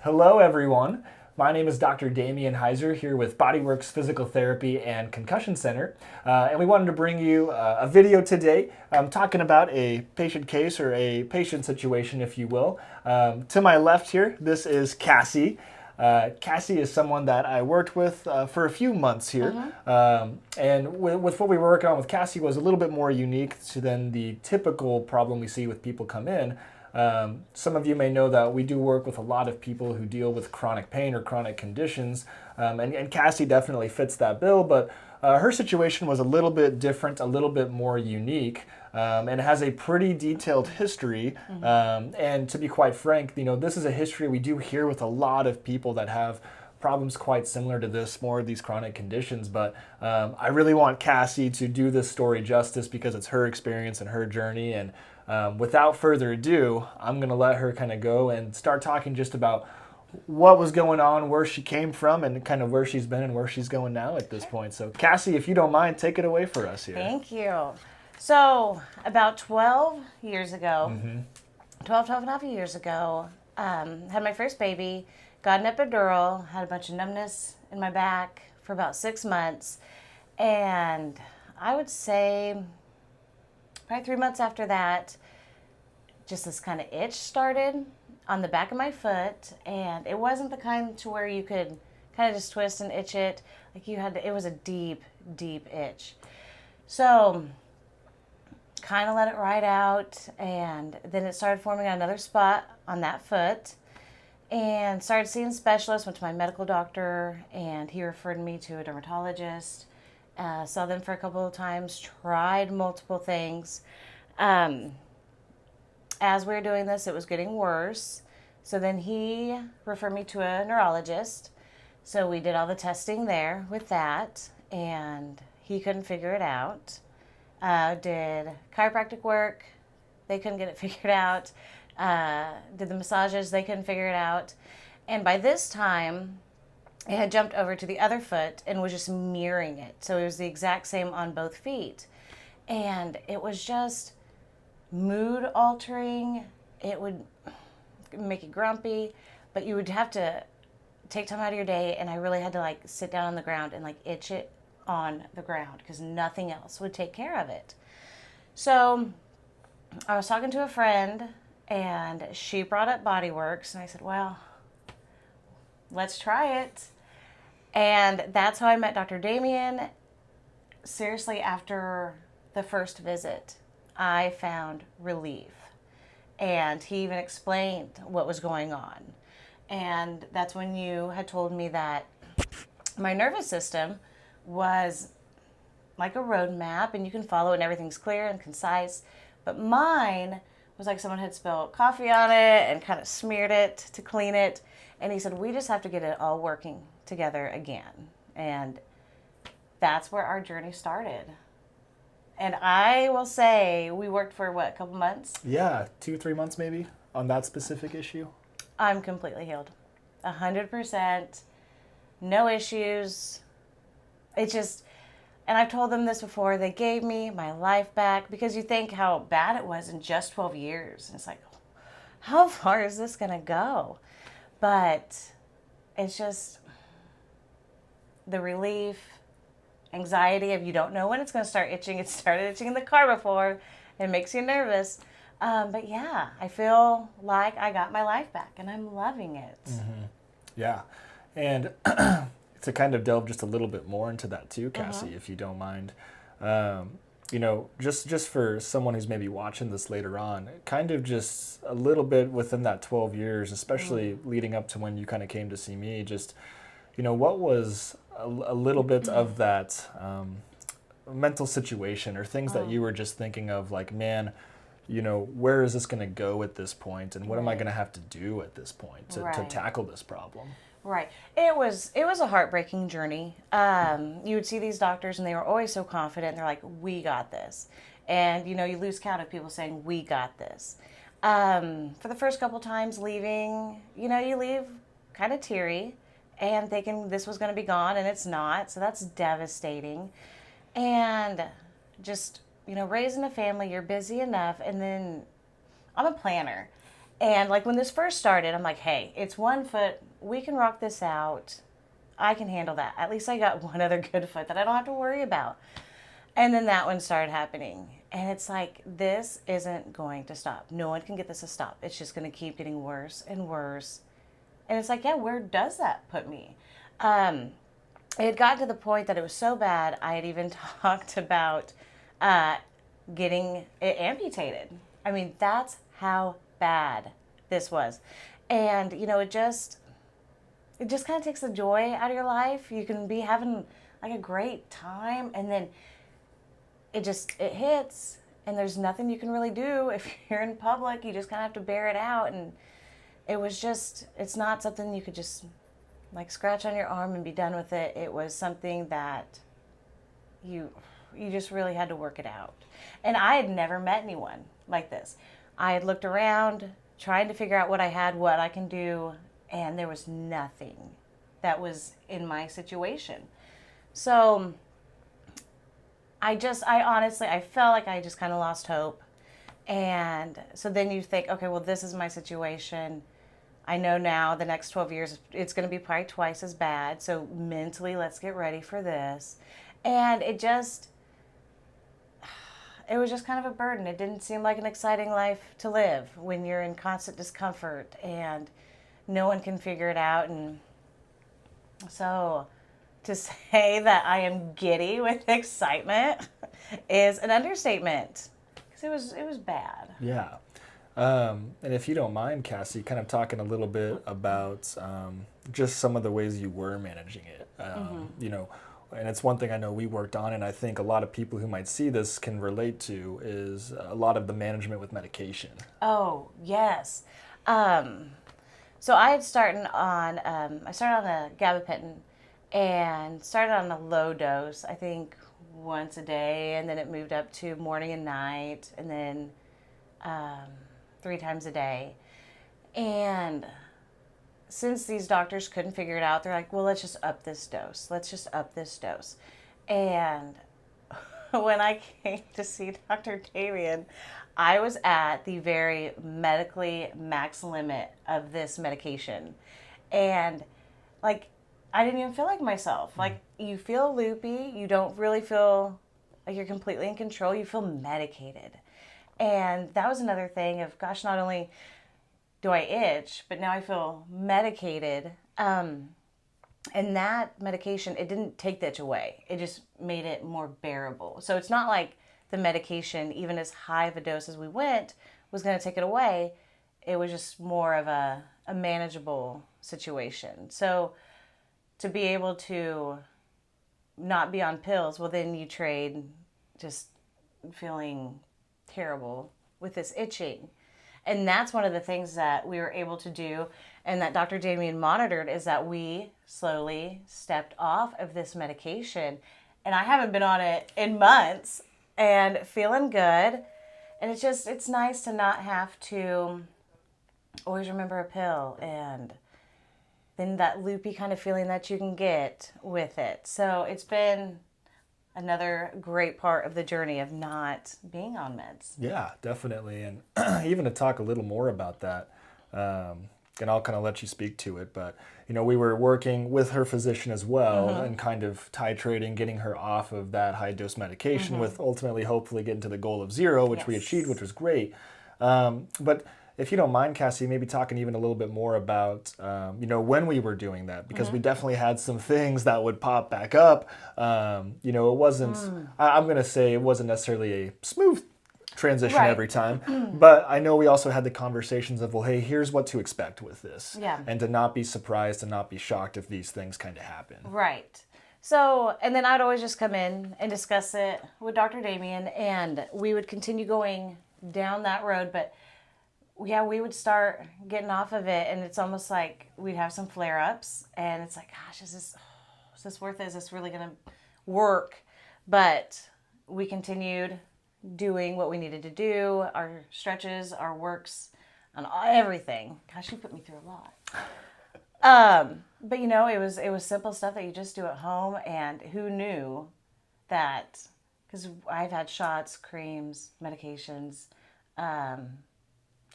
Hello, everyone. My name is Dr. Damian Heiser here with Bodyworks Physical Therapy and Concussion Center. And we wanted to bring you a video today talking about a patient case or a patient situation, if you will. To my left here, this is Cassie. Cassie is someone that I worked with for a few months here. And with what we were working on with Cassie was a little bit more unique than the typical problem we see with people come in. Some of you may know that we do work with a lot of people who deal with chronic pain or chronic conditions, and Cassie definitely fits that bill, but her situation was a little bit different, a little bit more unique, and has a pretty detailed history. And to be quite frank, this is a history we do hear with a lot of people that have problems quite similar to this, more of these chronic conditions. But I really want Cassie to do this story justice because it's her experience and her journey. And without further ado, I'm going to let her kind of go and start talking just about what was going on, where she came from, and kind of where she's been and where she's going now at this point. So Cassie, if you don't mind, take it away for us here. Thank you. So about 12 years ago, 12 and a half years ago, had my first baby, got an epidural, had a bunch of numbness in my back for about 6 months. And I would say probably 3 months after that, just this kind of itch started on the back of my foot. And it wasn't the kind to where you could kind of just twist and itch it. Like you had to, it was a deep, deep itch. So kind of let it ride out, and then it started forming on another spot on that foot, and started seeing specialists. Went to my medical doctor, and he referred me to a dermatologist. Saw them for a couple of times, tried multiple things. As we were doing this, it was getting worse. So then he referred me to a neurologist. So we did all the testing there with that, and he couldn't figure it out. Did chiropractic work, they couldn't get it figured out. Did the massages, they couldn't figure it out. And by this time, it had jumped over to the other foot and was just mirroring it. So it was the exact same on both feet. And it was just mood altering. It would make you grumpy, but you would have to take time out of your day, and I really had to sit down on the ground and itch it on the ground because nothing else would take care of it. So I was talking to a friend, and she brought up Bodyworks, and I said, well, let's try it. And that's how I met Dr. Damian. Seriously, after the first visit, I found relief. And he even explained what was going on. And that's when you had told me that my nervous system was like a road map, and you can follow and everything's clear and concise. But mine was like someone had spilled coffee on it and kind of smeared it to clean it. And he said, we just have to get it all working together again. And that's where our journey started. And I will say we worked for a couple months? Yeah, 2-3 months maybe on that specific issue. I'm completely healed. 100%. No issues. It just, and I've told them this before, they gave me my life back, because you think how bad it was in just 12 years. And it's like, how far is this going to go? But it's just the relief, anxiety of you don't know when it's going to start itching. It started itching in the car before. It makes you nervous. But yeah, I feel like I got my life back, and I'm loving it. Yeah. And to kind of delve just a little bit more into that too, Cassie, if you don't mind, just for someone who's maybe watching this later on, kind of just a little bit within that 12 years, especially leading up to when you kind of came to see me, just, what was a little bit of that mental situation or things that you were just thinking of, like, man, where is this going to go at this point, and what am I going to have to do at this point to tackle this problem? Right. It was a heartbreaking journey. You would see these doctors, and they were always so confident. They're like, we got this. And, you lose count of people saying, we got this. For the first couple times leaving, you leave kind of teary and thinking this was going to be gone, and it's not. So that's devastating. And just, raising a family, you're busy enough. And then I'm a planner. And like when this first started, I'm like, hey, it's 1 foot. We can rock this out. I can handle that. At least I got one other good foot that I don't have to worry about. And then that one started happening. And it's like, this isn't going to stop. No one can get this to stop. It's just going to keep getting worse and worse. And it's like, yeah, where does that put me? It had gotten to the point that it was so bad, I had even talked about getting it amputated. I mean, that's how bad this was. And, you know, it just kind of takes the joy out of your life. You can be having like a great time, and then it hits, and there's nothing you can really do if you're in public. You just kind of have to bear it out. And it's not something you could just like scratch on your arm and be done with it. It was something that you just really had to work it out. And I had never met anyone like this. I had looked around trying to figure out what I had, what I can do, and there was nothing that was in my situation. So I honestly, I felt like I just kind of lost hope. And so then you think, okay, well, this is my situation. I know now the next 12 years, it's going to be probably twice as bad. So mentally, let's get ready for this. And it was just kind of a burden. It didn't seem like an exciting life to live when you're in constant discomfort and no one can figure it out. And so to say that I am giddy with excitement is an understatement, because it was bad. Yeah. And if you don't mind, Cassie, kind of talking a little bit about just some of the ways you were managing it. You know, and it's one thing I know we worked on, and I think a lot of people who might see this can relate to, is a lot of the management with medication. Oh, yes. So I started on a gabapentin and started on a low dose, I think once a day, and then it moved up to morning and night, and then 3 times a day. And since these doctors couldn't figure it out, they're like, well, let's just up this dose. Let's just up this dose. And when I came to see Dr. Damian, I was at the very medically max limit of this medication. And like, I didn't even feel like myself. Like, you feel loopy. You don't really feel like you're completely in control. You feel medicated. And that was another thing of, gosh, not only do I itch, but now I feel medicated. And that medication, it didn't take the itch away. It just made it more bearable. So it's not like the medication, even as high of a dose as we went, was going to take it away. It was just more of a manageable situation. So to be able to not be on pills, well, then you trade just feeling terrible with this itching. And that's one of the things that we were able to do, and that Dr. Damian monitored, is that we slowly stepped off of this medication. And I haven't been on it in months and feeling good. And it's nice to not have to always remember a pill, and then that loopy kind of feeling that you can get with it. So it's been another great part of the journey of not being on meds. Yeah, definitely. And even to talk a little more about that, and I'll kind of let you speak to it, but you know, we were working with her physician as well, and kind of titrating, getting her off of that high dose medication, with ultimately hopefully getting to the goal of 0, which we achieved, which was great. But if you don't mind, Cassie, maybe talking even a little bit more about, you know, when we were doing that, because we definitely had some things that would pop back up. You know, it wasn't, I'm going to say it wasn't necessarily a smooth transition every time, but I know we also had the conversations of, well, hey, here's what to expect with this. Yeah. And to not be surprised and not be shocked if these things kind of happen. Right. So, and then I'd always just come in and discuss it with Dr. Damian, and we would continue going down that road, but yeah, we would start getting off of it, and it's almost like we'd have some flare-ups, and it's like, gosh, is this worth it? Is this really going to work? But we continued doing what we needed to do, our stretches, our works, on everything. Gosh, you put me through a lot. But you know, it was simple stuff that you just do at home, and who knew that? Because I've had shots, creams, medications,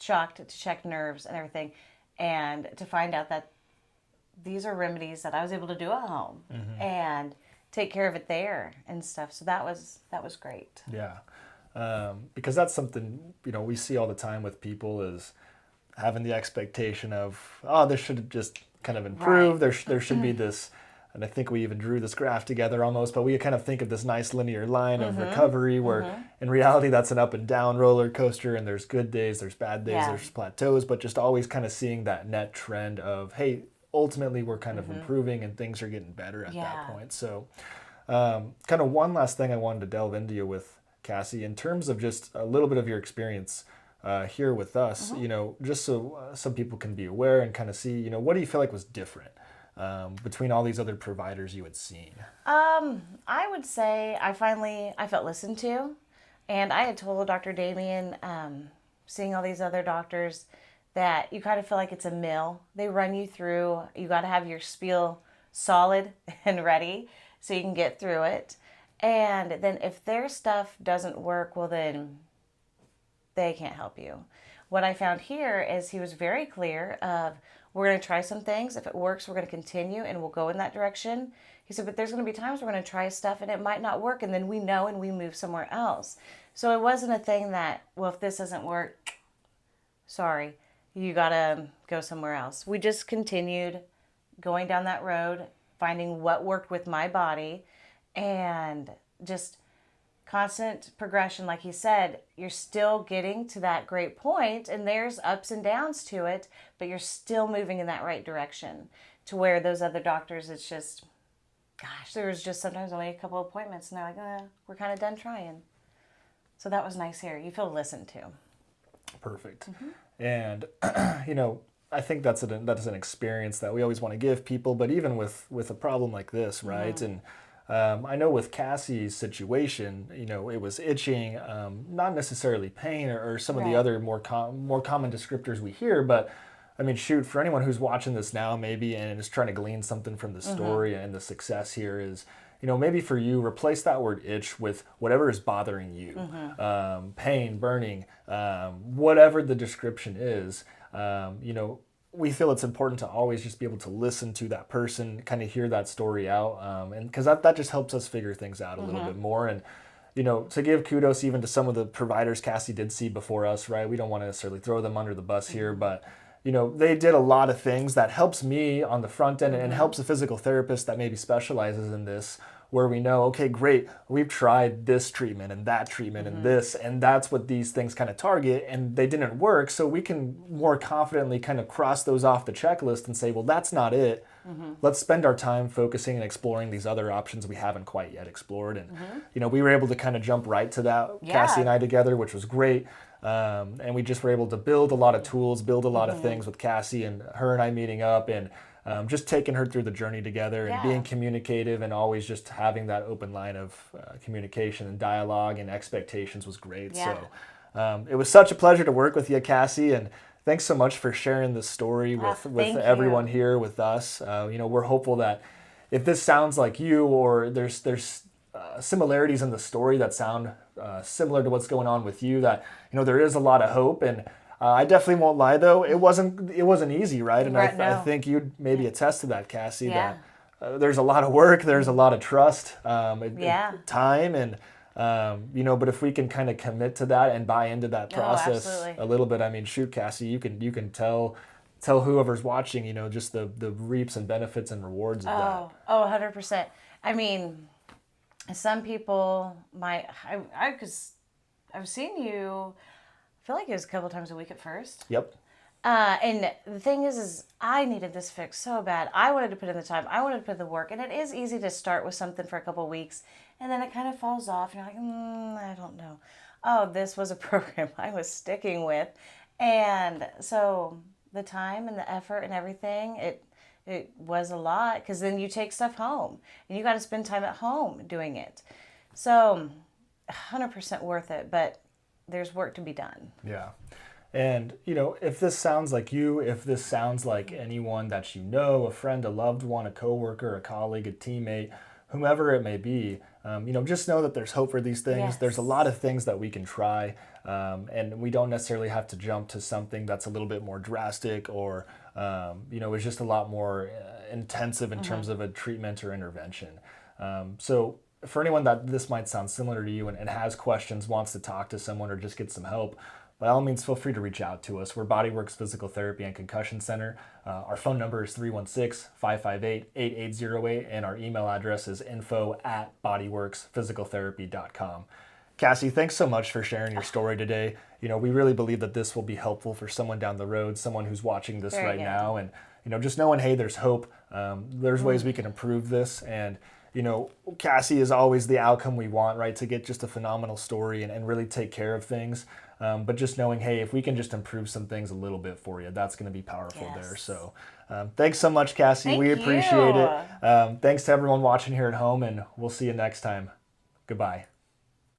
shocked to check nerves and everything, and to find out that these are remedies that I was able to do at home and take care of it there and stuff. So that was great. Yeah. Because that's something, we see all the time with people is having the expectation of, oh, this should just kind of improve. Right. There should be this, and I think we even drew this graph together almost, but we kind of think of this nice linear line of recovery where in reality that's an up and down roller coaster, and there's good days, there's bad days, there's plateaus, but just always kind of seeing that net trend of, hey, ultimately we're kind of improving and things are getting better at that point. So kind of one last thing I wanted to delve into you with, Cassie, in terms of just a little bit of your experience here with us, just so some people can be aware and kind of see, what do you feel like was different between all these other providers you had seen? I would say I felt listened to, and I had told Dr. Damien, seeing all these other doctors, that you kind of feel like it's a mill. They run you through, you got to have your spiel solid and ready so you can get through it. And then if their stuff doesn't work, well, then they can't help you. What I found here is he was very clear of, we're going to try some things. If it works, we're going to continue and we'll go in that direction. He said, but there's going to be times we're going to try stuff and it might not work, and then we know and we move somewhere else. So it wasn't a thing that, well, if this doesn't work, sorry, you got to go somewhere else. We just continued going down that road, finding what worked with my body, and just constant progression. Like he said, you're still getting to that great point, and there's ups and downs to it, but you're still moving in that right direction. To where those other doctors, it's just, gosh, there was just sometimes only a couple appointments, and they're like, we're kind of done trying. So that was nice here. You feel listened to. Perfect. And, I think that's an experience that we always want to give people, but even with a problem like this, right? And I know with Cassie's situation, it was itching, not necessarily pain or some of the other more common descriptors we hear, but I mean, shoot, for anyone who's watching this now maybe and is trying to glean something from the story and the success here is, maybe for you, replace that word itch with whatever is bothering you, pain, burning, whatever the description is. We feel it's important to always just be able to listen to that person, kind of hear that story out, and because that just helps us figure things out a little bit more. And to give kudos even to some of the providers Cassie did see before us, right? We don't want to necessarily throw them under the bus here, but they did a lot of things that helps me on the front end and helps a physical therapist that maybe specializes in this, where we know, okay, great, we've tried this treatment and that treatment and this, and that's what these things kind of target, and they didn't work, so we can more confidently kind of cross those off the checklist and say, well, that's not it. Let's spend our time focusing and exploring these other options we haven't quite yet explored. And, we were able to kind of jump right to that, Cassie and I together, which was great. And we just were able to build a lot of tools, build a lot of things with Cassie, and her and I meeting up and just taking her through the journey together and being communicative and always just having that open line of communication and dialogue and expectations was great. So it was such a pleasure to work with you, Cassie, and thanks so much for sharing this story with everyone here with us. We're hopeful that if this sounds like you, or there's similarities in the story that sound similar to what's going on with you, that there is a lot of hope. And I definitely won't lie, though, it wasn't easy, right? And I think you'd maybe attest to that, Cassie, that there's a lot of work, there's a lot of trust, time, and but if we can kind of commit to that and buy into that process a little bit, I mean, shoot, Cassie, you can tell whoever's watching, just the reaps and benefits and rewards of that. 100%. I mean, some people might, because I've seen you, I feel like it was a couple times a week at first. Yep. And the thing is I needed this fixed so bad. I wanted to put in the time. I wanted to put in the work. And it is easy to start with something for a couple of weeks, and then it kind of falls off. And you're like, I don't know. Oh, this was a program I was sticking with. And so the time and the effort and everything, it was a lot, because then you take stuff home and you got to spend time at home doing it. So 100% worth it, but there's work to be done. Yeah. And, if this sounds like you, if this sounds like anyone that you know, a friend, a loved one, a coworker, a colleague, a teammate, whomever it may be, just know that there's hope for these things. Yes. There's a lot of things that we can try, and we don't necessarily have to jump to something that's a little bit more drastic or, is just a lot more intensive in terms of a treatment or intervention. So for anyone that this might sound similar to you and has questions, wants to talk to someone or just get some help, by all means, feel free to reach out to us. We're BodyWorks Physical Therapy and Concussion Center. Our phone number is 316-558-8808, and our email address is info@bodyworksphysicaltherapy.com. Cassie, thanks so much for sharing your story today. We really believe that this will be helpful for someone down the road, someone who's watching this Very right good. now, and just knowing, hey, there's hope. There's ways we can improve this, and Cassie is always the outcome we want, right? To get just a phenomenal story and really take care of things. But just knowing, hey, if we can just improve some things a little bit for you, that's going to be powerful there. Yes. So thanks so much, Cassie. Thank we appreciate you. it. Thanks to everyone watching here at home, and we'll see you next time. Goodbye.